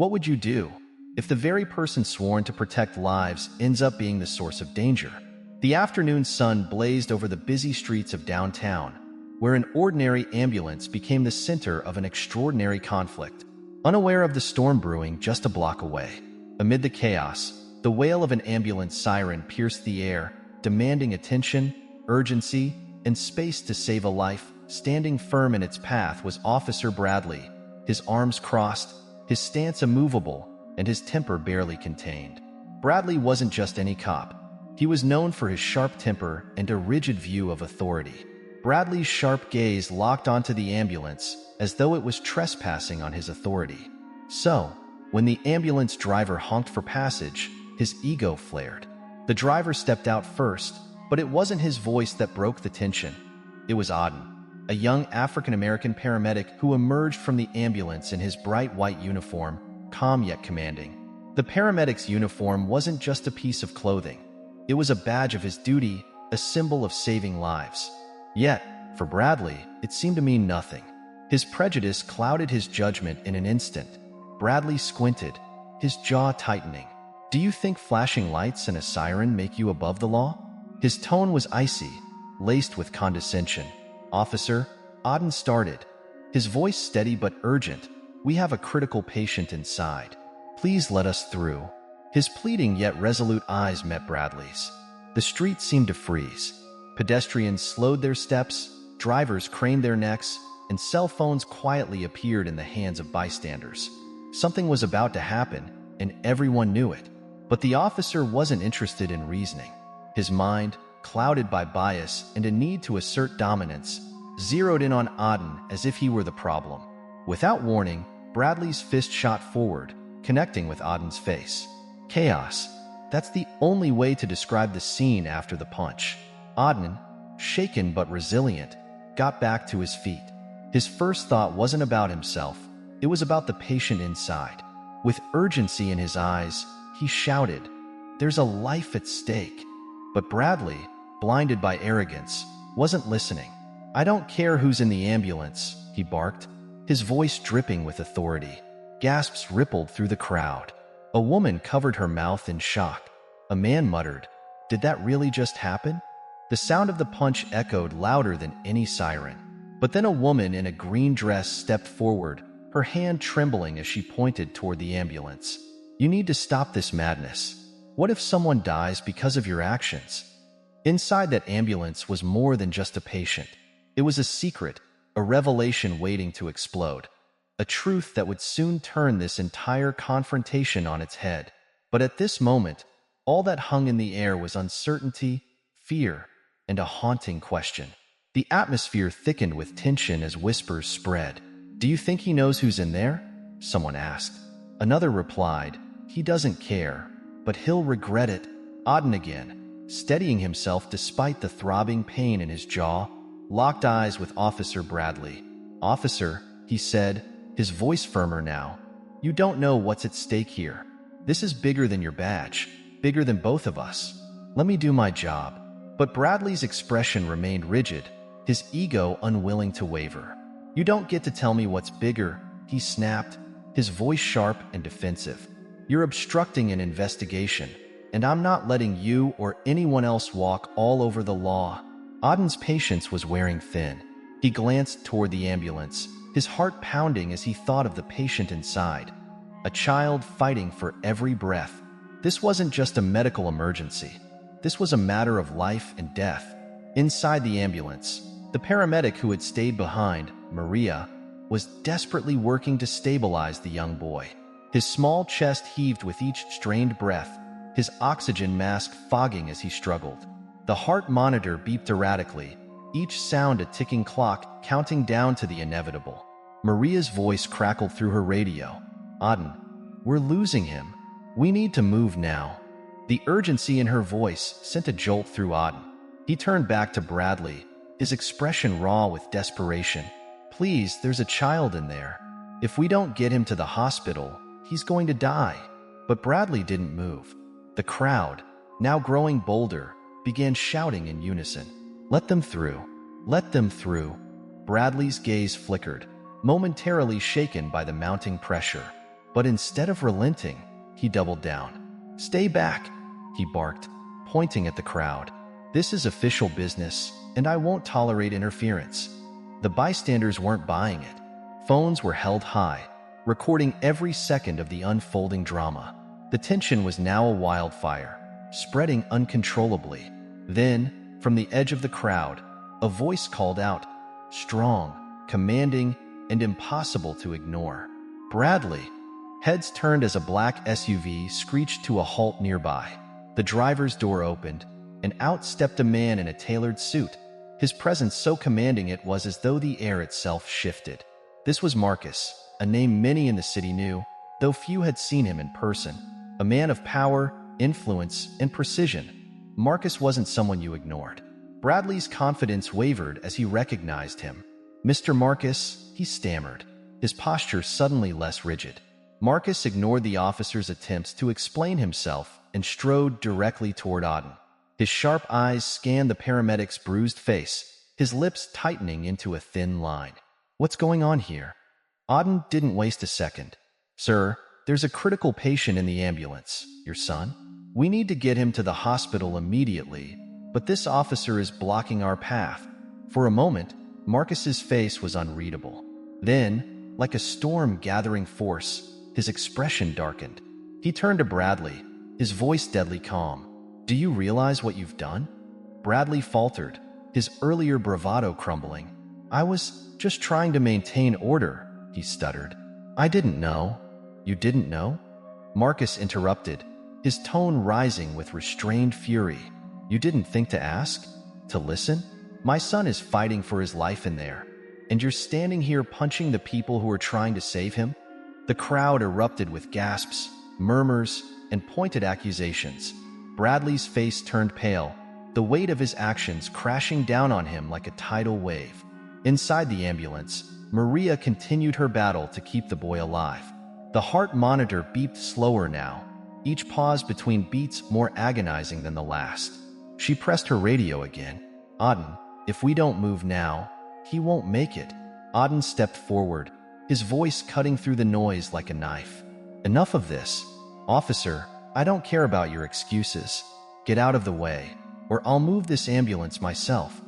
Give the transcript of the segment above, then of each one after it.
What would you do if the very person sworn to protect lives ends up being the source of danger? The afternoon sun blazed over the busy streets of downtown, where an ordinary ambulance became the center of an extraordinary conflict. Unaware of the storm brewing just a block away, amid the chaos, the wail of an ambulance siren pierced the air, demanding attention, urgency, and space to save a life. Standing firm in its path was Officer Bradley, his arms crossed, his stance immovable, and his temper barely contained. Bradley wasn't just any cop. He was known for his sharp temper and a rigid view of authority. Bradley's sharp gaze locked onto the ambulance as though it was trespassing on his authority. So, when the ambulance driver honked for passage, his ego flared. The driver stepped out first, but it wasn't his voice that broke the tension. It was Auden, a young African-American paramedic who emerged from the ambulance in his bright white uniform, calm yet commanding. The paramedic's uniform wasn't just a piece of clothing. It was a badge of his duty, a symbol of saving lives. Yet, for Bradley, it seemed to mean nothing. His prejudice clouded his judgment in an instant. Bradley squinted, his jaw tightening. "Do you think flashing lights and a siren make you above the law?" His tone was icy, laced with condescension. "Officer," Auden started, his voice steady but urgent, "we have a critical patient inside. Please let us through." His pleading yet resolute eyes met Bradley's. The street seemed to freeze. Pedestrians slowed their steps, drivers craned their necks, and cell phones quietly appeared in the hands of bystanders. Something was about to happen, and everyone knew it. But the officer wasn't interested in reasoning. His mind, clouded by bias and a need to assert dominance, zeroed in on Auden as if he were the problem. Without warning, Bradley's fist shot forward, connecting with Auden's face. Chaos. That's the only way to describe the scene after the punch. Auden, shaken but resilient, got back to his feet. His first thought wasn't about himself. It was about the patient inside. With urgency in his eyes, he shouted, "There's a life at stake." But Bradley, blinded by arrogance, wasn't listening. "I don't care who's in the ambulance," he barked, his voice dripping with authority. Gasps rippled through the crowd. A woman covered her mouth in shock. A man muttered, "Did that really just happen?" The sound of the punch echoed louder than any siren. But then a woman in a green dress stepped forward, her hand trembling as she pointed toward the ambulance. "You need to stop this madness. What if someone dies because of your actions?" Inside that ambulance was more than just a patient. It was a secret, a revelation waiting to explode. A truth that would soon turn this entire confrontation on its head. But at this moment, all that hung in the air was uncertainty, fear, and a haunting question. The atmosphere thickened with tension as whispers spread. "Do you think he knows who's in there?" someone asked. Another replied, "He doesn't care, but he'll regret it." Auden again, steadying himself despite the throbbing pain in his jaw, locked eyes with Officer Bradley. "Officer," he said, his voice firmer now, "you don't know what's at stake here. This is bigger than your badge, bigger than both of us. Let me do my job." But Bradley's expression remained rigid, his ego unwilling to waver. "You don't get to tell me what's bigger," he snapped, his voice sharp and defensive. "You're obstructing an investigation, and I'm not letting you or anyone else walk all over the law." Auden's patience was wearing thin. He glanced toward the ambulance, his heart pounding as he thought of the patient inside. A child fighting for every breath. This wasn't just a medical emergency. This was a matter of life and death. Inside the ambulance, the paramedic who had stayed behind, Maria, was desperately working to stabilize the young boy. His small chest heaved with each strained breath, his oxygen mask fogging as he struggled. The heart monitor beeped erratically, each sound a ticking clock counting down to the inevitable. Maria's voice crackled through her radio. "Auden, we're losing him. We need to move now." The urgency in her voice sent a jolt through Auden. He turned back to Bradley, his expression raw with desperation. "Please, there's a child in there. If we don't get him to the hospital, he's going to die." But Bradley didn't move. The crowd, now growing bolder, began shouting in unison, "Let them through! Let them through!" Bradley's gaze flickered, momentarily shaken by the mounting pressure. But instead of relenting, he doubled down. "Stay back," he barked, pointing at the crowd. "This is official business, and I won't tolerate interference." The bystanders weren't buying it. Phones were held high, recording every second of the unfolding drama. The tension was now a wildfire, spreading uncontrollably. Then, from the edge of the crowd, a voice called out, strong, commanding, and impossible to ignore. "Bradley!" Heads turned as a black SUV screeched to a halt nearby. The driver's door opened, and out stepped a man in a tailored suit, his presence so commanding it was as though the air itself shifted. This was Marcus, a name many in the city knew, though few had seen him in person. A man of power, influence, and precision. Marcus wasn't someone you ignored. Bradley's confidence wavered as he recognized him. "Mr. Marcus," he stammered, his posture suddenly less rigid. Marcus ignored the officer's attempts to explain himself and strode directly toward Auden. His sharp eyes scanned the paramedic's bruised face, his lips tightening into a thin line. "What's going on here?" Auden didn't waste a second. "Sir, there's a critical patient in the ambulance. Your son? We need to get him to the hospital immediately, but this officer is blocking our path." For a moment, Marcus's face was unreadable. Then, like a storm gathering force, his expression darkened. He turned to Bradley, his voice deadly calm. "Do you realize what you've done?" Bradley faltered, his earlier bravado crumbling. "I was just trying to maintain order," he stuttered. "I didn't know." "You didn't know?" Marcus interrupted, his tone rising with restrained fury. "You didn't think to ask? To listen? My son is fighting for his life in there, and you're standing here punching the people who are trying to save him?" The crowd erupted with gasps, murmurs, and pointed accusations. Bradley's face turned pale, the weight of his actions crashing down on him like a tidal wave. Inside the ambulance, Maria continued her battle to keep the boy alive. The heart monitor beeped slower now, each pause between beats more agonizing than the last. She pressed her radio again. "Auden, if we don't move now, he won't make it." Auden stepped forward, his voice cutting through the noise like a knife. "Enough of this. Officer, I don't care about your excuses. Get out of the way, or I'll move this ambulance myself."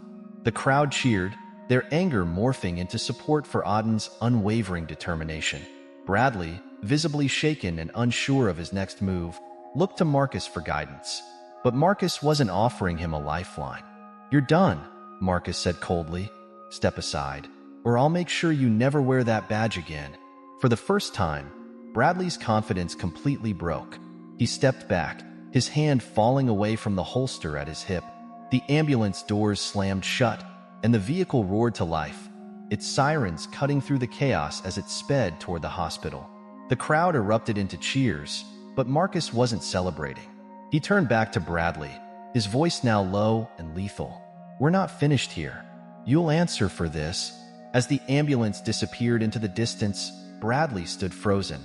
The crowd cheered, their anger morphing into support for Auden's unwavering determination. Bradley, visibly shaken and unsure of his next move, looked to Marcus for guidance. But Marcus wasn't offering him a lifeline. "You're done," Marcus said coldly. "Step aside, or I'll make sure you never wear that badge again." For the first time, Bradley's confidence completely broke. He stepped back, his hand falling away from the holster at his hip. The ambulance doors slammed shut, and the vehicle roared to life, its sirens cutting through the chaos as it sped toward the hospital. The crowd erupted into cheers, but Marcus wasn't celebrating. He turned back to Bradley, his voice now low and lethal. "We're not finished here. You'll answer for this." As the ambulance disappeared into the distance, Bradley stood frozen,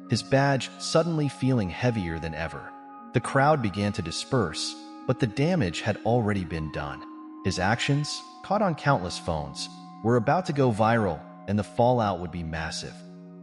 his badge suddenly feeling heavier than ever. The crowd began to disperse, but the damage had already been done. His actions, caught on countless phones, were about to go viral, and the fallout would be massive.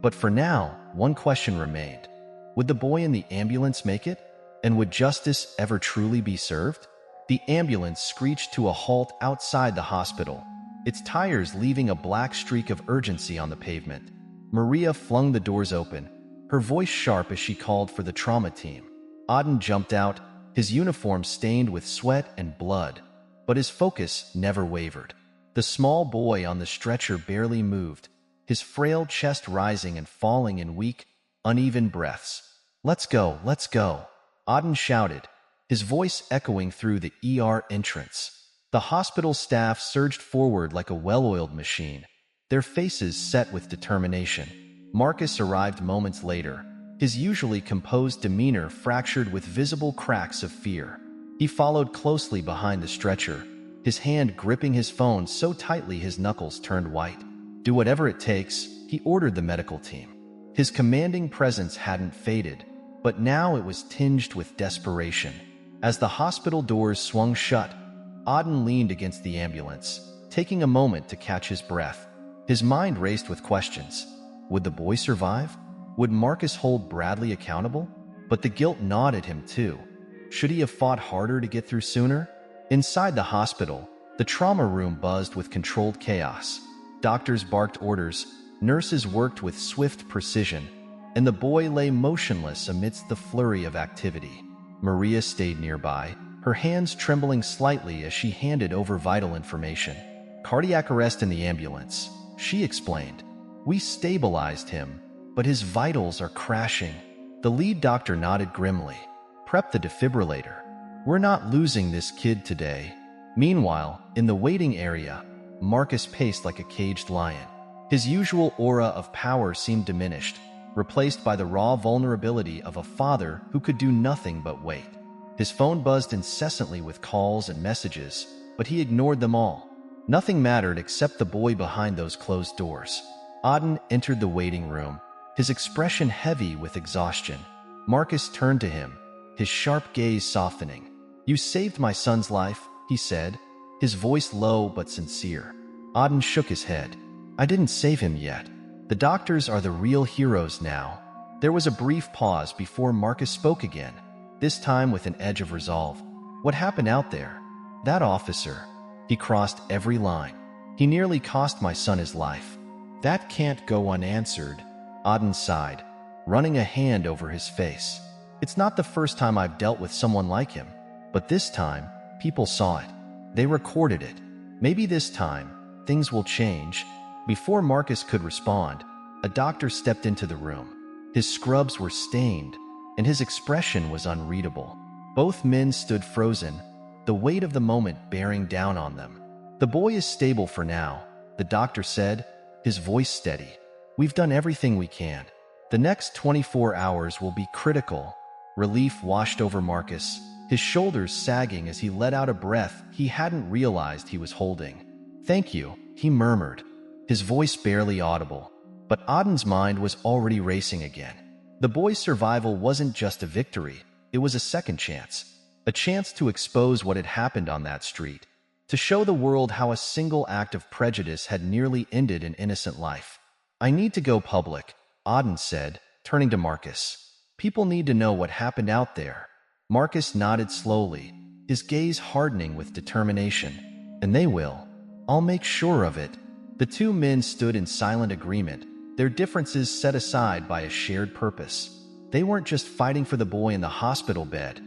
But for now, one question remained. Would the boy in the ambulance make it? And would justice ever truly be served? The ambulance screeched to a halt outside the hospital, its tires leaving a black streak of urgency on the pavement. Maria flung the doors open, her voice sharp as she called for the trauma team. Auden jumped out, his uniform stained with sweat and blood, but his focus never wavered. The small boy on the stretcher barely moved, his frail chest rising and falling in weak, uneven breaths. "Let's go, let's go," Auden shouted, his voice echoing through the ER entrance. The hospital staff surged forward like a well-oiled machine, their faces set with determination. Marcus arrived moments later, his usually composed demeanor fractured with visible cracks of fear. He followed closely behind the stretcher, his hand gripping his phone so tightly his knuckles turned white. "Do whatever it takes," he ordered the medical team. His commanding presence hadn't faded, but now it was tinged with desperation. As the hospital doors swung shut, Auden leaned against the ambulance, taking a moment to catch his breath. His mind raced with questions. Would the boy survive? Would Marcus hold Bradley accountable? But the guilt gnawed at him too. Should he have fought harder to get through sooner? Inside the hospital, the trauma room buzzed with controlled chaos. Doctors barked orders, nurses worked with swift precision, and the boy lay motionless amidst the flurry of activity. Maria stayed nearby, her hands trembling slightly as she handed over vital information. "Cardiac arrest in the ambulance," she explained. "We stabilized him, but his vitals are crashing." The lead doctor nodded grimly. "Prep the defibrillator. We're not losing this kid today." Meanwhile, in the waiting area, Marcus paced like a caged lion. His usual aura of power seemed diminished, replaced by the raw vulnerability of a father who could do nothing but wait. His phone buzzed incessantly with calls and messages, but he ignored them all. Nothing mattered except the boy behind those closed doors. Auden entered the waiting room, his expression heavy with exhaustion. Marcus turned to him, his sharp gaze softening. "You saved my son's life," he said, his voice low but sincere. Auden shook his head. "I didn't save him yet. The doctors are the real heroes now." There was a brief pause before Marcus spoke again, this time with an edge of resolve. "What happened out there? That officer. He crossed every line. He nearly cost my son his life. That can't go unanswered." Auden sighed, running a hand over his face. "It's not the first time I've dealt with someone like him, but this time, people saw it. They recorded it. Maybe this time, things will change." Before Marcus could respond, a doctor stepped into the room. His scrubs were stained, and his expression was unreadable. Both men stood frozen, the weight of the moment bearing down on them. "The boy is stable for now," the doctor said, his voice steady. "We've done everything we can. The next 24 hours will be critical." Relief washed over Marcus, his shoulders sagging as he let out a breath he hadn't realized he was holding. "Thank you," he murmured, his voice barely audible. But Auden's mind was already racing again. The boy's survival wasn't just a victory, it was a second chance. A chance to expose what had happened on that street, to show the world how a single act of prejudice had nearly ended an innocent life. "I need to go public," Auden said, turning to Marcus. "People need to know what happened out there." Marcus nodded slowly, his gaze hardening with determination. "And they will. I'll make sure of it." The two men stood in silent agreement, their differences set aside by a shared purpose. They weren't just fighting for the boy in the hospital bed.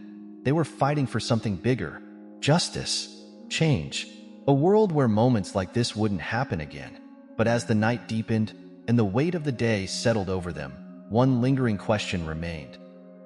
They were fighting for something bigger. Justice. Change. A world where moments like this wouldn't happen again. But as the night deepened and the weight of the day settled over them, one lingering question remained.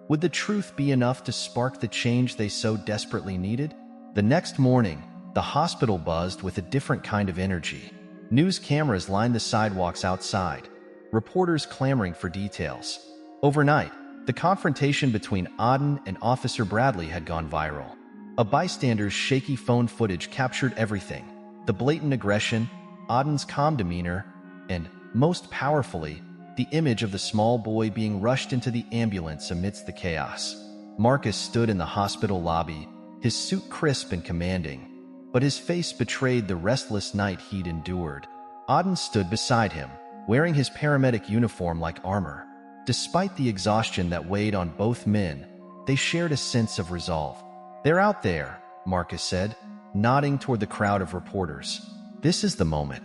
Would the truth be enough to spark the change they so desperately needed? The next morning, the hospital buzzed with a different kind of energy. News cameras lined the sidewalks outside, reporters clamoring for details. Overnight, the confrontation between Auden and Officer Bradley had gone viral. A bystander's shaky phone footage captured everything: the blatant aggression, Auden's calm demeanor, and, most powerfully, the image of the small boy being rushed into the ambulance amidst the chaos. Marcus stood in the hospital lobby, his suit crisp and commanding, but his face betrayed the restless night he'd endured. Auden stood beside him, wearing his paramedic uniform like armor. Despite the exhaustion that weighed on both men, they shared a sense of resolve. "They're out there," Marcus said, nodding toward the crowd of reporters. "This is the moment.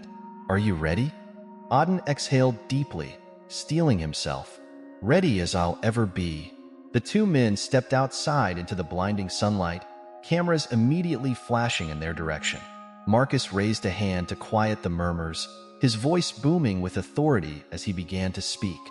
Are you ready?" Auden exhaled deeply, steeling himself. "Ready as I'll ever be." The two men stepped outside into the blinding sunlight, cameras immediately flashing in their direction. Marcus raised a hand to quiet the murmurs, his voice booming with authority as he began to speak.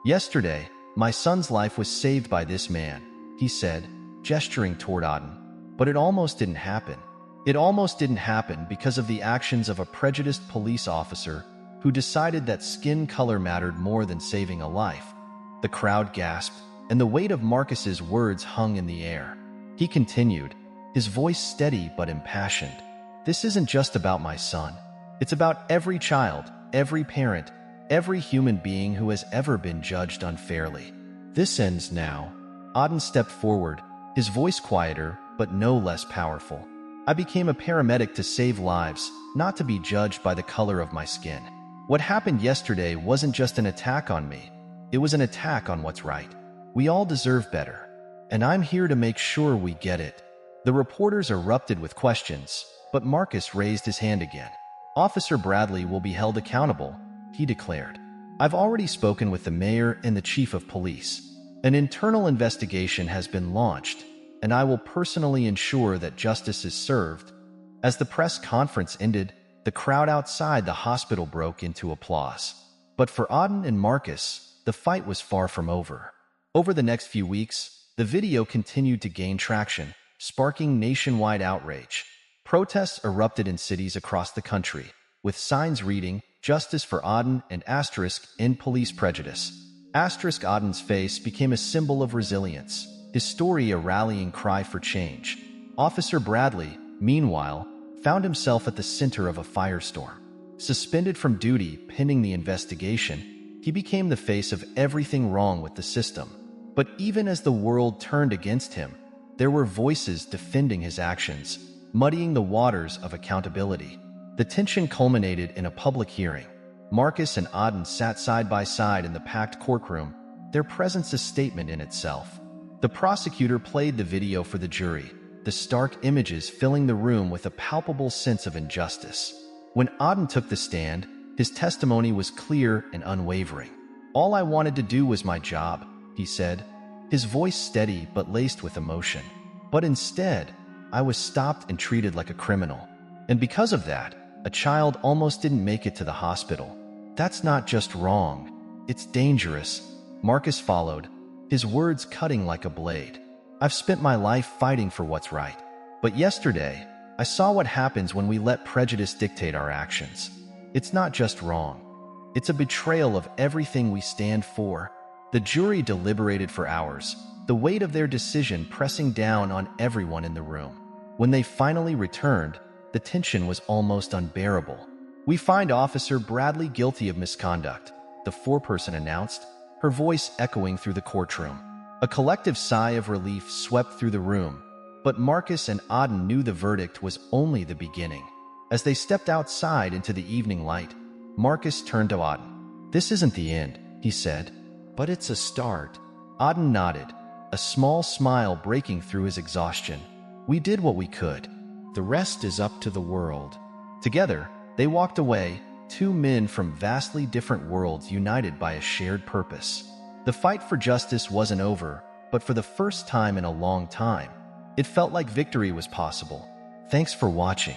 "Yesterday, my son's life was saved by this man," he said, gesturing toward Auden. "But it almost didn't happen. It almost didn't happen because of the actions of a prejudiced police officer who decided that skin color mattered more than saving a life." The crowd gasped, and the weight of Marcus's words hung in the air. He continued, his voice steady but impassioned. "This isn't just about my son. It's about every child, every parent, every human being who has ever been judged unfairly. This ends now." Auden stepped forward, his voice quieter but no less powerful. "I became a paramedic to save lives, not to be judged by the color of my skin. What happened yesterday wasn't just an attack on me. It was an attack on what's right. We all deserve better. And I'm here to make sure we get it. The reporters erupted with questions, but Marcus raised his hand again. Officer Bradley will be held accountable, he declared. I've already spoken with the mayor and the chief of police. An internal investigation has been launched, and I will personally ensure that justice is served. As the press conference ended, the crowd outside the hospital broke into applause. But for Auden and Marcus, the fight was far from over. Over the next few weeks, the video continued to gain traction, sparking nationwide outrage. Protests erupted in cities across the country, with signs reading, "Justice for Auden" and "End police prejudice." Auden's face became a symbol of resilience, his story a rallying cry for change. Officer Bradley, meanwhile, found himself at the center of a firestorm. Suspended from duty pending the investigation, he became the face of everything wrong with the system. But even as the world turned against him, there were voices defending his actions, muddying the waters of accountability. The tension culminated in a public hearing. Marcus and Auden sat side by side in the packed courtroom, their presence a statement in itself. The prosecutor played the video for the jury, the stark images filling the room with a palpable sense of injustice. When Auden took the stand, his testimony was clear and unwavering. "All I wanted to do was my job," he said, his voice steady but laced with emotion. "But instead, I was stopped and treated like a criminal. And because of that, a child almost didn't make it to the hospital. That's not just wrong, it's dangerous." Marcus followed, his words cutting like a blade. "I've spent my life fighting for what's right. But yesterday, I saw what happens when we let prejudice dictate our actions. It's not just wrong. It's a betrayal of everything we stand for." The jury deliberated for hours, the weight of their decision pressing down on everyone in the room. When they finally returned, the tension was almost unbearable. "We find Officer Bradley guilty of misconduct," the foreperson announced, her voice echoing through the courtroom. A collective sigh of relief swept through the room, but Marcus and Auden knew the verdict was only the beginning. As they stepped outside into the evening light, Marcus turned to Auden. "This isn't the end," he said, "but it's a start." Auden nodded, a small smile breaking through his exhaustion. "We did what we could. The rest is up to the world." Together, they walked away, two men from vastly different worlds united by a shared purpose. The fight for justice wasn't over, but for the first time in a long time, it felt like victory was possible. Thanks for watching.